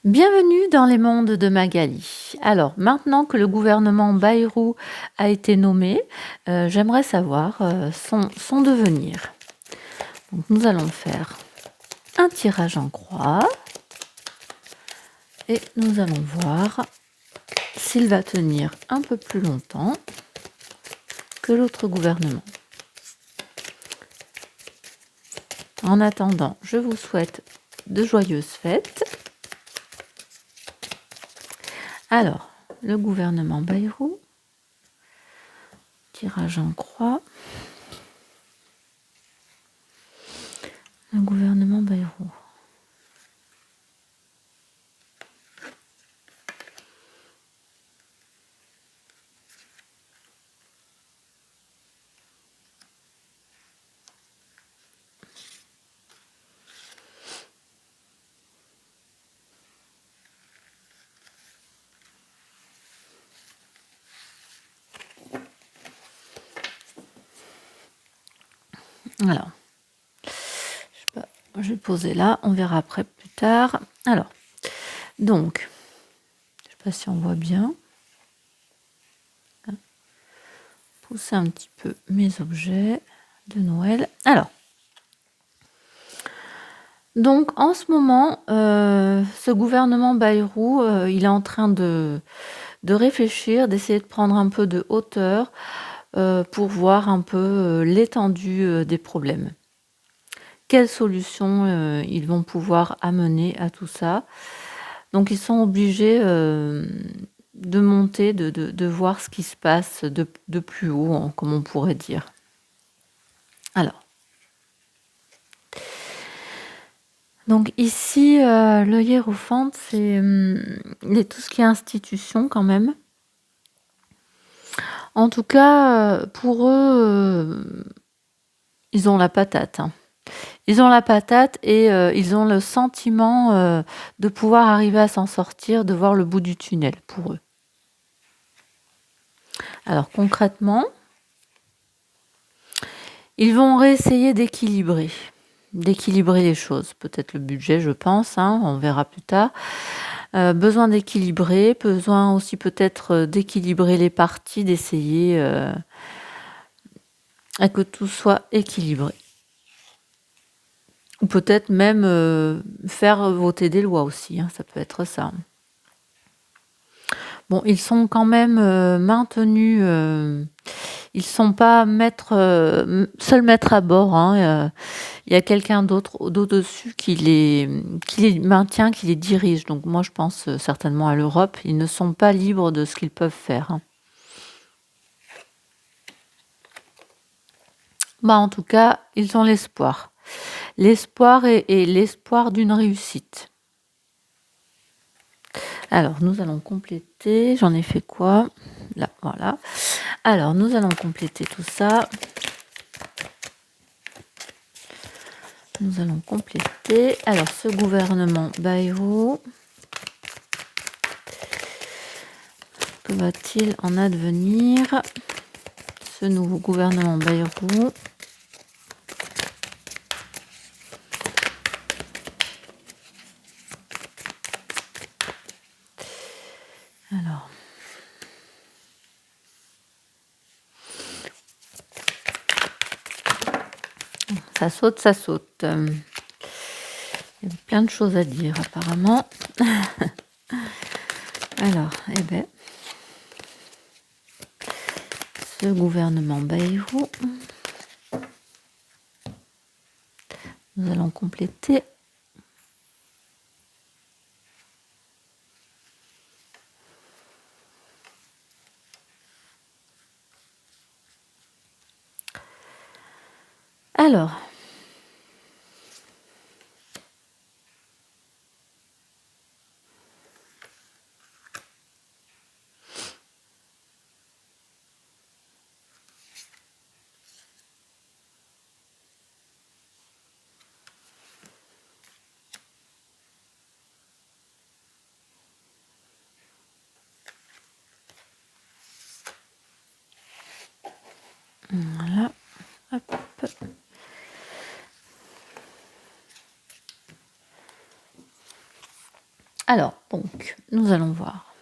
Bienvenue dans les mondes de Magali. Alors, maintenant que le gouvernement Bayrou a été nommé, j'aimerais savoir son devenir. Donc, nous allons faire un tirage en croix et nous allons voir s'il va tenir un peu plus longtemps que l'autre gouvernement. En attendant, je vous souhaite de joyeuses fêtes. Alors, le gouvernement Bayrou, tirage en croix. Le gouvernement Bayrou. Alors, je vais poser là, on verra après plus tard. Alors, donc, je ne sais pas si on voit bien. Pousser un petit peu mes objets de Noël. Alors, donc en ce moment, ce gouvernement Bayrou, il est en train de réfléchir, d'essayer de prendre un peu de hauteur pour voir un peu l'étendue des problèmes. Quelles solutions ils vont pouvoir amener à tout ça. Donc ils sont obligés de monter, de voir ce qui se passe de plus haut, hein, comme on pourrait dire. Alors, donc ici, le hiérophante, c'est tout ce qui est institution quand même. En tout cas, pour eux, ils ont la patate, hein. Ils ont la patate et ils ont le sentiment de pouvoir arriver à s'en sortir, de voir le bout du tunnel pour eux. Alors concrètement, ils vont réessayer d'équilibrer les choses. Peut-être le budget, je pense, hein, on verra plus tard. Besoin d'équilibrer, besoin aussi peut-être d'équilibrer les partis, d'essayer à que tout soit équilibré. Ou peut-être même faire voter des lois aussi, hein, ça peut être ça. Bon, ils sont quand même maintenus, ils ne sont pas seuls maîtres à bord, hein, il y a quelqu'un d'autre au-dessus qui les maintient, qui les dirige. Donc moi, je pense certainement à l'Europe, ils ne sont pas libres de ce qu'ils peuvent faire, hein. Bah, en tout cas, ils ont l'espoir. L'espoir et l'espoir d'une réussite. Alors, nous allons compléter. J'en ai fait quoi? Là, voilà. Alors, nous allons compléter tout ça. Nous allons compléter. Alors, ce gouvernement Bayrou, que va-t-il en advenir? Ce nouveau gouvernement Bayrou. Alors. Ça saute, ça saute. Il y a plein de choses à dire apparemment. Alors, eh bien, ce gouvernement Bayrou, nous allons compléter. Alors, voilà. Hop. Alors, donc, nous allons voir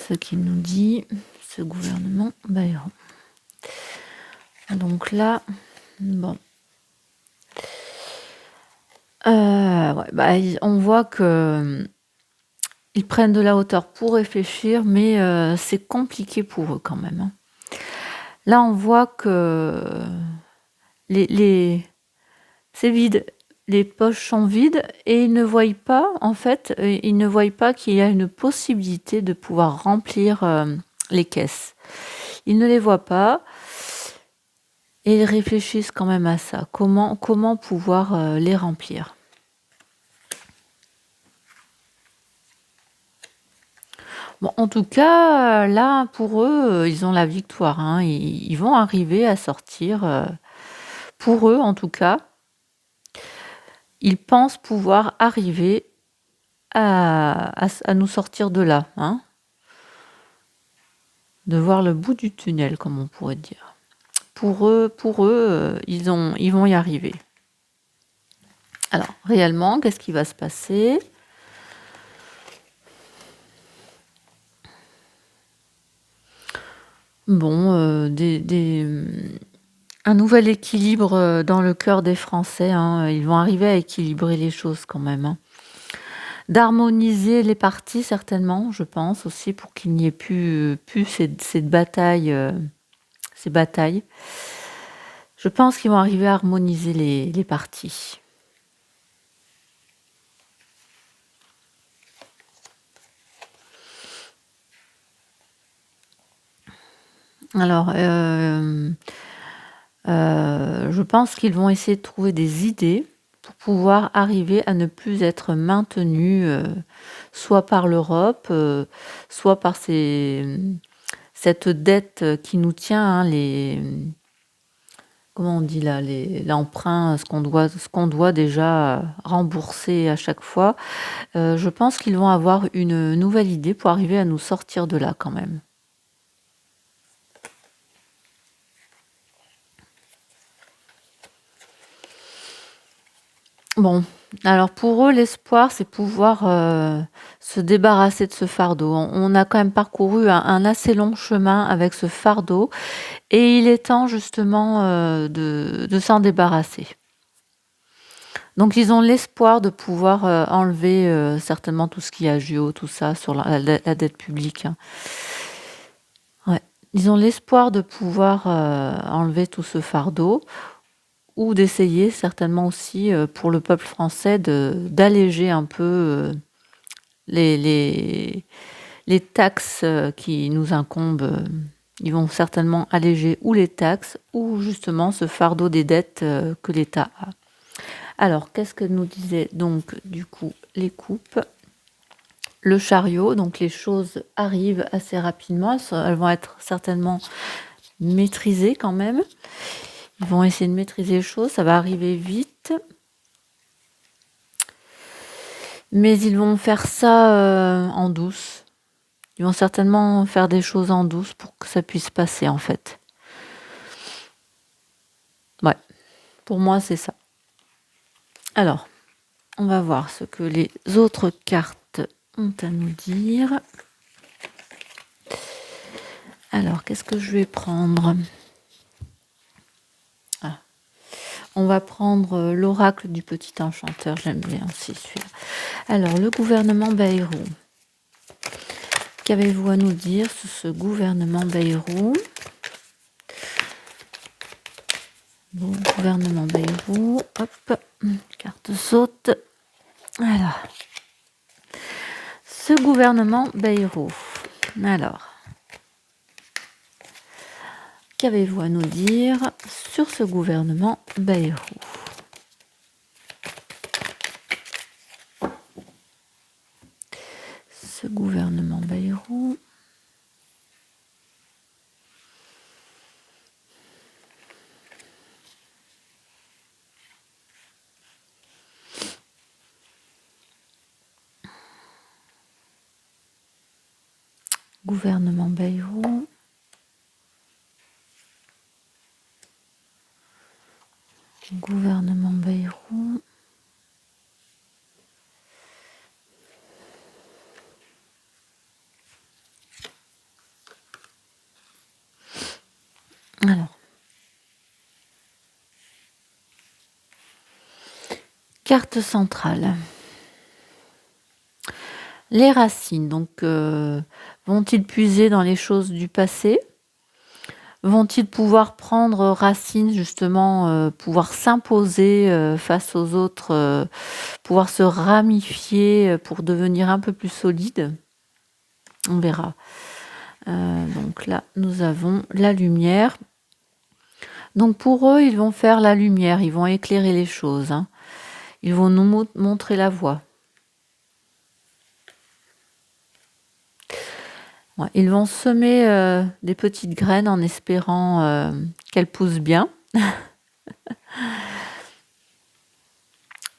ce qu'il nous dit, ce gouvernement Bayrou. Donc là, bon. Ouais, on voit que ils prennent de la hauteur pour réfléchir, mais c'est compliqué pour eux quand même. Hein. Là, on voit que c'est vide. Les poches sont vides et ils ne voient pas, en fait, ils ne voient pas qu'il y a une possibilité de pouvoir remplir les caisses. Ils ne les voient pas et ils réfléchissent quand même à ça. Comment pouvoir les remplir? Bon, en tout cas, là, pour eux, ils ont la victoire. Hein. Ils vont arriver à sortir, pour eux en tout cas, ils pensent pouvoir arriver à nous sortir de là. Hein. De voir le bout du tunnel, comme on pourrait dire. Pour eux, ils vont y arriver. Alors, réellement, qu'est-ce qui va se passer? Bon, un nouvel équilibre dans le cœur des Français. Hein. Ils vont arriver à équilibrer les choses quand même. Hein. D'harmoniser les partis, certainement, je pense, aussi, pour qu'il n'y ait plus cette bataille, ces batailles. Je pense qu'ils vont arriver à harmoniser les partis. Alors, je pense qu'ils vont essayer de trouver des idées pour pouvoir arriver à ne plus être maintenus, soit par l'Europe, soit par cette dette qui nous tient, hein, comment on dit là, l'emprunt, ce qu'on doit déjà rembourser à chaque fois. Je pense qu'ils vont avoir une nouvelle idée pour arriver à nous sortir de là quand même. Bon, alors pour eux, l'espoir, c'est pouvoir se débarrasser de ce fardeau. On a quand même parcouru un assez long chemin avec ce fardeau et il est temps justement de s'en débarrasser. Donc ils ont l'espoir de pouvoir enlever certainement tout ce qui est agio, tout ça, sur la dette publique. Hein. Ouais. Ils ont l'espoir de pouvoir enlever tout ce fardeau ou d'essayer certainement aussi pour le peuple français d'alléger un peu les taxes qui nous incombent. Ils vont certainement alléger ou les taxes ou justement ce fardeau des dettes que l'État a. Alors, qu'est-ce que nous disaient donc du coup les coupes? Le chariot, donc les choses arrivent assez rapidement, elles vont être certainement maîtrisées quand même. Ils vont essayer de maîtriser les choses, ça va arriver vite. Mais ils vont faire ça en douce. Ils vont certainement faire des choses en douce pour que ça puisse passer en fait. Ouais, pour moi c'est ça. Alors, on va voir ce que les autres cartes ont à nous dire. Alors, qu'est-ce que je vais prendre? On va prendre l'oracle du petit enchanteur, j'aime bien aussi celui-là. Alors, le gouvernement Bayrou. Qu'avez-vous à nous dire sur ce gouvernement Bayrou? Bon, gouvernement Bayrou, hop, carte saute. Alors, ce gouvernement Bayrou. Alors, qu'avez-vous à nous dire sur ce gouvernement Bayrou? Ce gouvernement Bayrou. Gouvernement Bayrou. Gouvernement Bayrou. Carte centrale. Les racines, donc vont-ils puiser dans les choses du passé? Vont-ils pouvoir prendre racine justement, pouvoir s'imposer, face aux autres, pouvoir se ramifier, pour devenir un peu plus solide? On verra. Donc là, nous avons la lumière. Donc pour eux, ils vont faire la lumière, ils vont éclairer les choses, hein. Ils vont nous montrer la voie. Ouais, ils vont semer, des petites graines en espérant, qu'elles poussent bien.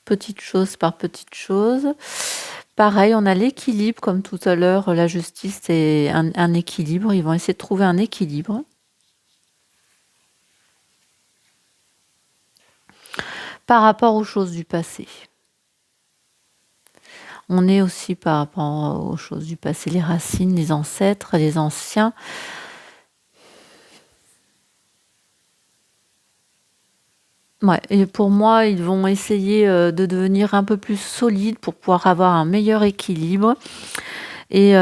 Petite chose par petite chose. Pareil, on a l'équilibre, comme tout à l'heure, la justice, c'est un équilibre. Ils vont essayer de trouver un équilibre. Par rapport aux choses du passé. On est aussi par rapport aux choses du passé, les racines, les ancêtres, les anciens. Ouais, et pour moi, ils vont essayer de devenir un peu plus solides pour pouvoir avoir un meilleur équilibre. Et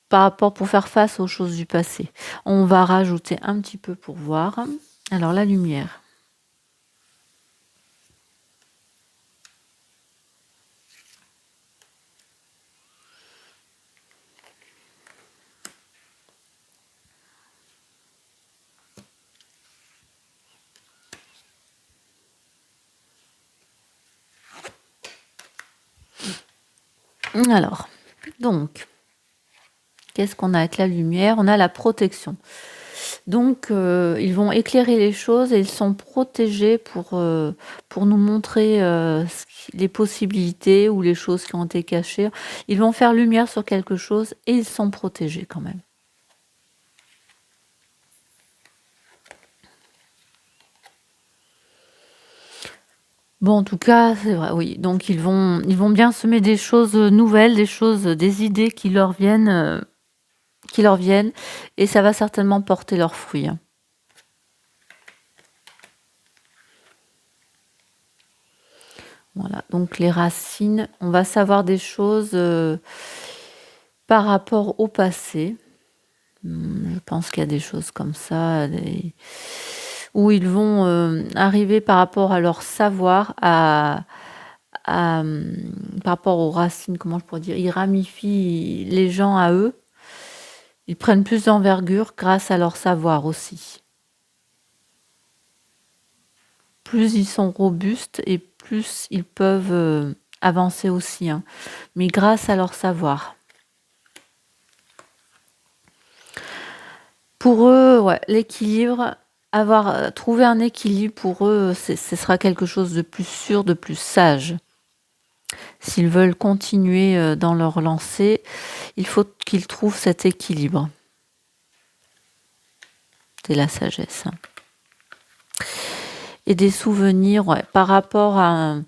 par rapport pour faire face aux choses du passé. On va rajouter un petit peu pour voir. Alors la lumière. Alors, donc, qu'est-ce qu'on a avec la lumière? On a la protection. Donc, ils vont éclairer les choses et ils sont protégés pour nous montrer les possibilités ou les choses qui ont été cachées. Ils vont faire lumière sur quelque chose et ils sont protégés quand même. Bon, en tout cas, c'est vrai, oui. Donc, ils vont bien semer des choses nouvelles, des choses, des idées qui leur viennent, et ça va certainement porter leurs fruits, hein. Voilà, donc les racines, on va savoir des choses par rapport au passé. Je pense qu'il y a des choses comme ça, où ils vont arriver par rapport à leur savoir, par rapport aux racines, comment je pourrais dire, ils ramifient les gens à eux. Ils prennent plus d'envergure grâce à leur savoir aussi. Plus ils sont robustes et plus ils peuvent avancer aussi, hein, mais grâce à leur savoir. Pour eux, ouais, l'équilibre, trouver un équilibre pour eux, ce sera quelque chose de plus sûr, de plus sage. S'ils veulent continuer dans leur lancée, il faut qu'ils trouvent cet équilibre. C'est la sagesse, hein. Et des souvenirs, ouais, par rapport à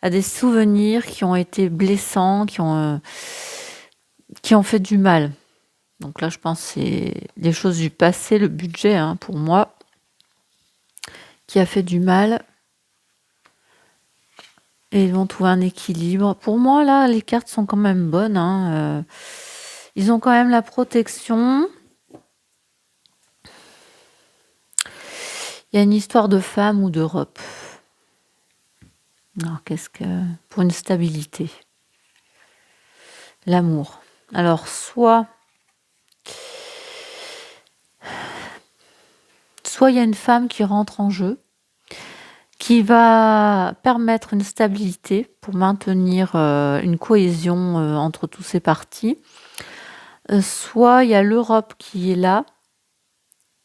des souvenirs qui ont été blessants, qui ont fait du mal. Donc là, je pense que c'est des choses du passé, le budget, hein, pour moi, qui a fait du mal. Et ils vont trouver un équilibre. Pour moi, là, les cartes sont quand même bonnes, hein. Ils ont quand même la protection. Il y a une histoire de femme ou d'Europe. Alors, pour une stabilité. L'amour. Alors, soit il y a une femme qui rentre en jeu, qui va permettre une stabilité pour maintenir une cohésion entre tous ces partis. Soit il y a l'Europe qui est là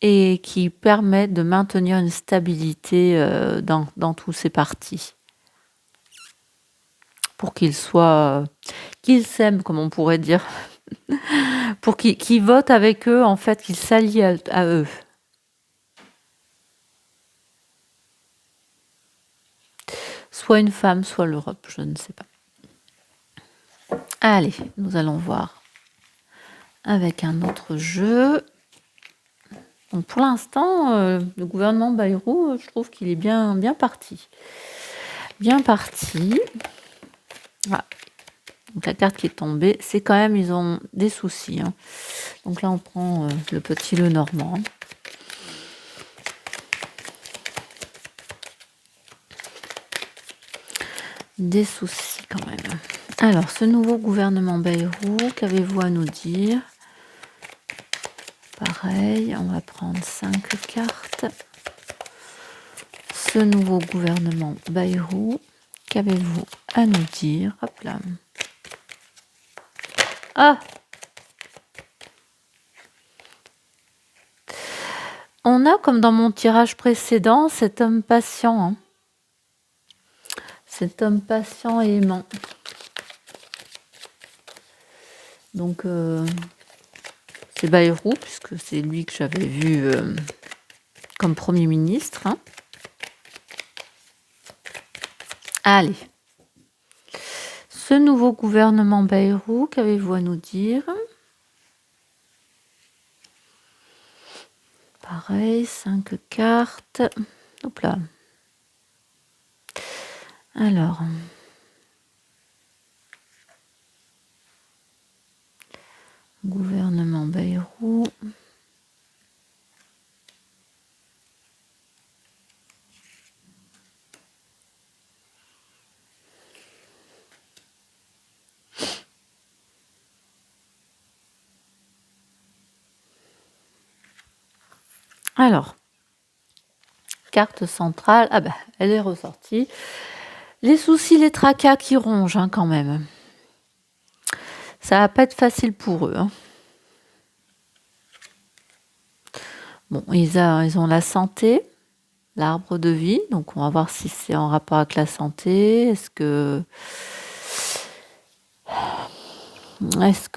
et qui permet de maintenir une stabilité dans tous ces partis. Pour qu'ils s'aiment, comme on pourrait dire. Pour qu'ils votent avec eux, en fait, qu'ils s'allient à eux. Soit une femme, soit l'Europe, je ne sais pas. Allez, nous allons voir avec un autre jeu. Donc pour l'instant, le gouvernement Bayrou, je trouve qu'il est bien parti. Bien parti. Voilà. Donc la carte qui est tombée, c'est quand même, ils ont des soucis. Hein. Donc là, on prend le petit le normand. Des soucis quand même. Alors, ce nouveau gouvernement Bayrou, qu'avez-vous à nous dire? Pareil, on va prendre 5 cartes. Ce nouveau gouvernement Bayrou, qu'avez-vous à nous dire? Hop là. Ah! On a, comme dans mon tirage précédent, cet homme patient. Hein. Cet homme patient et aimant. Donc, c'est Bayrou, puisque c'est lui que j'avais vu comme Premier ministre. Hein. Allez. Ce nouveau gouvernement Bayrou, qu'avez-vous à nous dire? Pareil, 5 cartes. Hop là. Alors. Gouvernement Bayrou. Alors, carte centrale, ah ben, elle est ressortie. Les soucis, les tracas qui rongent hein, quand même. Ça va pas être facile pour eux. Hein. Bon, ils ont la santé, l'arbre de vie, donc on va voir si c'est en rapport avec la santé. Est-ce que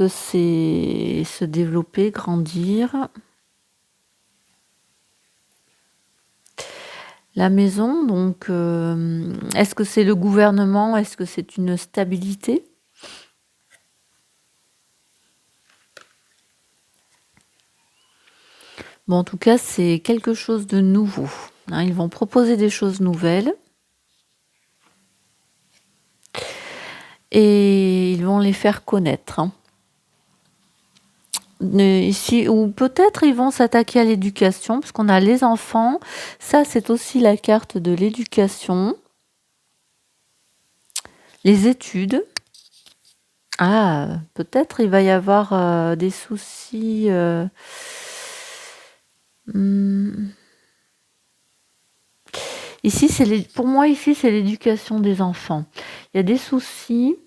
c'est se développer, grandir? La maison, donc, est-ce que c'est le gouvernement? Est-ce que c'est une stabilité? Bon, en tout cas, c'est quelque chose de nouveau. Hein, ils vont proposer des choses nouvelles. Et ils vont les faire connaître. Hein. Ici, ou peut-être ils vont s'attaquer à l'éducation, parce qu'on a les enfants. Ça, c'est aussi la carte de l'éducation. Les études. Ah, peut-être il va y avoir des soucis. Ici, pour moi, ici, c'est l'éducation des enfants. Il y a des soucis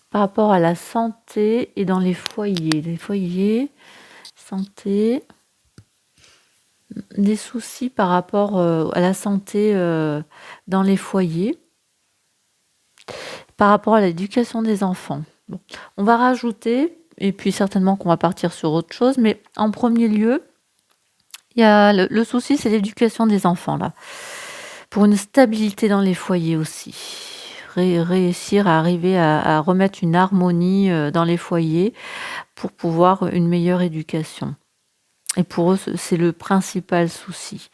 par rapport à la santé et dans les foyers. Les foyers, santé, des soucis par rapport à la santé dans les foyers, par rapport à l'éducation des enfants. Bon. On va rajouter, et puis certainement qu'on va partir sur autre chose, mais en premier lieu, il y a le souci, c'est l'éducation des enfants, là. Pour une stabilité dans les foyers aussi. Réussir à arriver à remettre une harmonie dans les foyers pour pouvoir une meilleure éducation. Et pour eux, c'est le principal souci.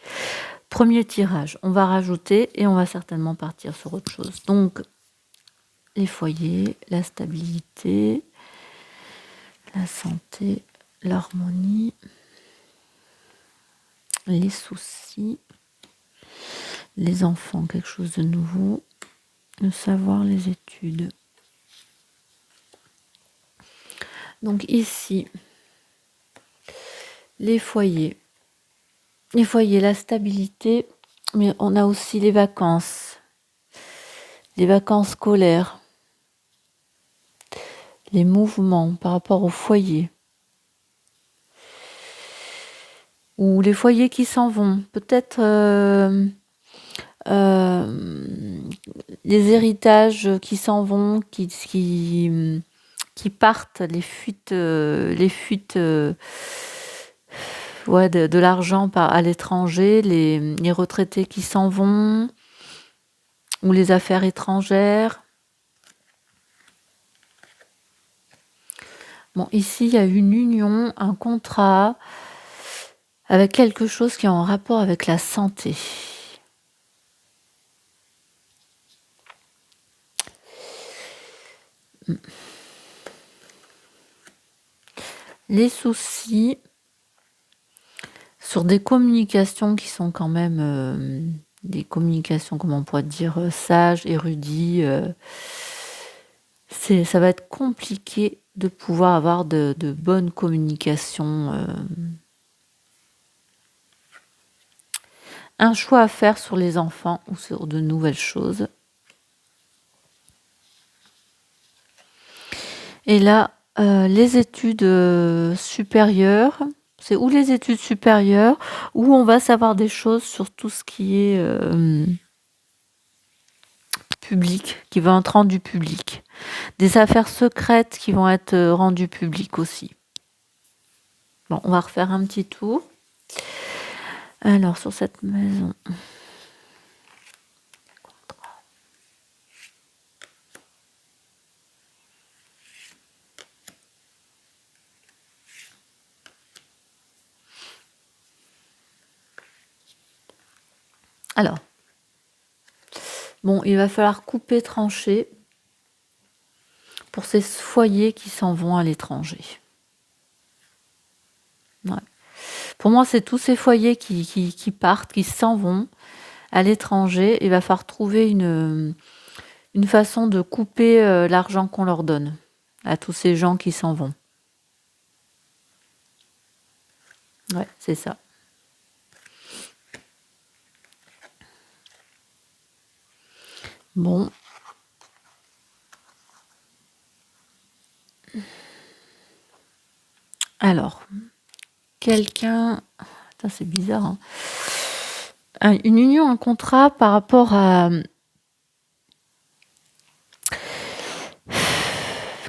Premier tirage, on va rajouter et on va certainement partir sur autre chose. Donc, les foyers, la stabilité, la santé, l'harmonie, les soucis, les enfants, quelque chose de nouveau, le savoir, les études. Donc ici, les foyers, la stabilité, mais on a aussi les vacances scolaires, les mouvements par rapport au foyer, ou les foyers qui s'en vont, peut-être les héritages qui s'en vont, qui partent, les fuites ouais, de l'argent à l'étranger, les retraités qui s'en vont, ou les affaires étrangères. Bon, ici, il y a une union, un contrat avec quelque chose qui est en rapport avec la santé. Les soucis sur des communications qui sont quand même des communications, comment on pourrait dire, sages, érudies. Ça va être compliqué de pouvoir avoir de bonnes communications. Un choix à faire sur les enfants ou sur de nouvelles choses. Et là, les études supérieures, c'est ou les études supérieures, où on va savoir des choses sur tout ce qui est public, qui va être rendu public. Des affaires secrètes qui vont être rendues publiques aussi. Bon, on va refaire un petit tour. Alors, sur cette maison. Alors, bon, il va falloir couper, trancher pour ces foyers qui s'en vont à l'étranger. Ouais. Pour moi, c'est tous ces foyers qui partent, qui s'en vont à l'étranger. Il va falloir trouver une façon de couper l'argent qu'on leur donne à tous ces gens qui s'en vont. Ouais, c'est ça. Bon. Alors, quelqu'un... Attends, c'est bizarre. Hein. Une union, un contrat par rapport à...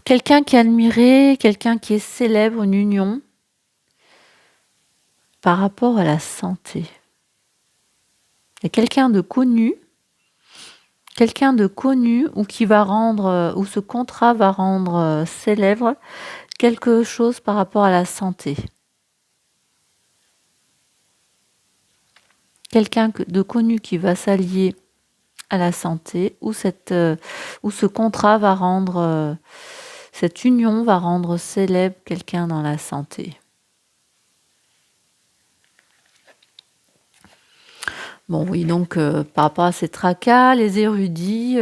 Quelqu'un qui est admiré, quelqu'un qui est célèbre, une union par rapport à la santé. Il y a quelqu'un de connu ou qui va rendre, ou ce contrat va rendre célèbre quelque chose par rapport à la santé. Quelqu'un de connu qui va s'allier à la santé, ou ce contrat va rendre, cette union va rendre célèbre quelqu'un dans la santé. Bon, oui, donc par rapport à ces tracas, les érudits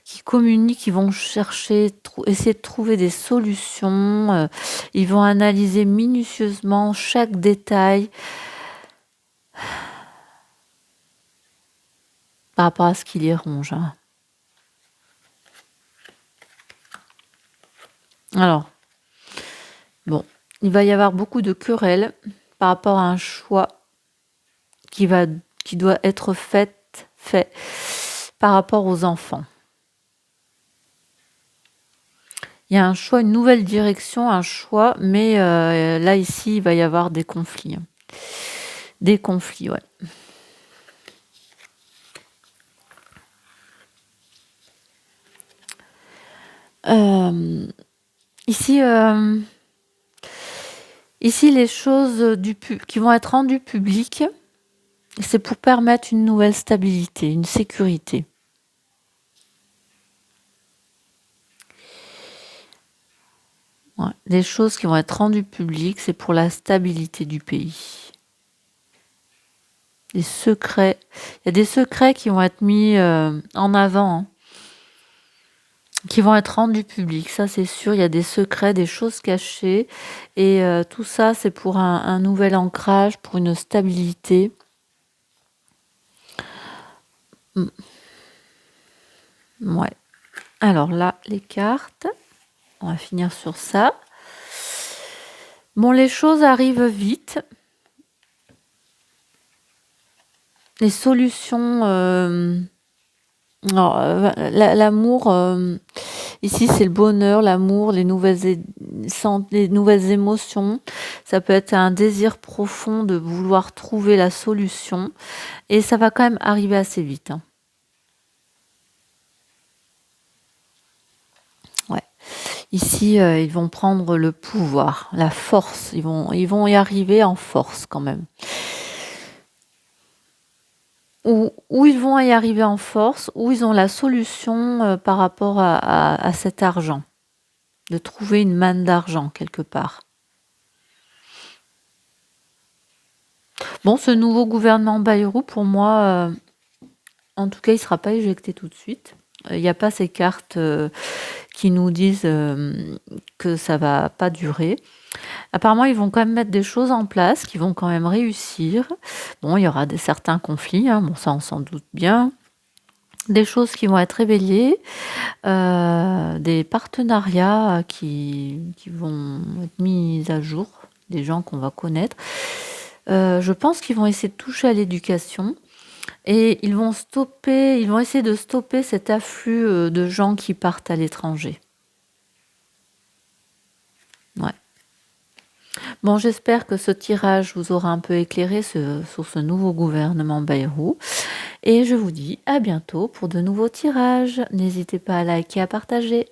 qui communiquent, qui vont chercher, essayer de trouver des solutions, ils vont analyser minutieusement chaque détail par rapport à ce qui les ronge. Hein. Alors, bon, il va y avoir beaucoup de querelles par rapport à un choix qui doit être fait par rapport aux enfants. Il y a un choix, une nouvelle direction, un choix, mais là, ici, il va y avoir des conflits. Des conflits, ouais. Ici, les choses qui vont être rendues publiques, c'est pour permettre une nouvelle stabilité, une sécurité. Ouais. Les choses qui vont être rendues publiques, c'est pour la stabilité du pays. Les secrets. Il y a des secrets qui vont être mis en avant, hein, qui vont être rendus publics, ça c'est sûr. Il y a des secrets, des choses cachées. Et tout ça, c'est pour un nouvel ancrage, pour une stabilité. Ouais. Alors là, les cartes. On va finir sur ça. Bon, les choses arrivent vite. Les solutions... l'amour, ici c'est le bonheur, l'amour, les nouvelles émotions. Ça peut être un désir profond de vouloir trouver la solution. Et ça va quand même arriver assez vite. Hein. Ouais. Ici, ils vont prendre le pouvoir, la force. Ils vont y arriver en force quand même. ou ils vont y arriver en force, ou ils ont la solution par rapport à cet argent, de trouver une manne d'argent quelque part. Bon, ce nouveau gouvernement Bayrou, pour moi, en tout cas, il ne sera pas éjecté tout de suite. Il n'y a pas ces cartes qui nous disent que ça va pas durer. Apparemment, ils vont quand même mettre des choses en place qui vont quand même réussir. Bon, il y aura certains conflits, hein, bon, ça on s'en doute bien. Des choses qui vont être révélées, des partenariats qui vont être mis à jour, des gens qu'on va connaître. Je pense qu'ils vont essayer de toucher à l'éducation. Et ils vont essayer de stopper cet afflux de gens qui partent à l'étranger. Ouais. Bon, j'espère que ce tirage vous aura un peu éclairé sur ce nouveau gouvernement Bayrou. Et je vous dis à bientôt pour de nouveaux tirages. N'hésitez pas à liker, à partager.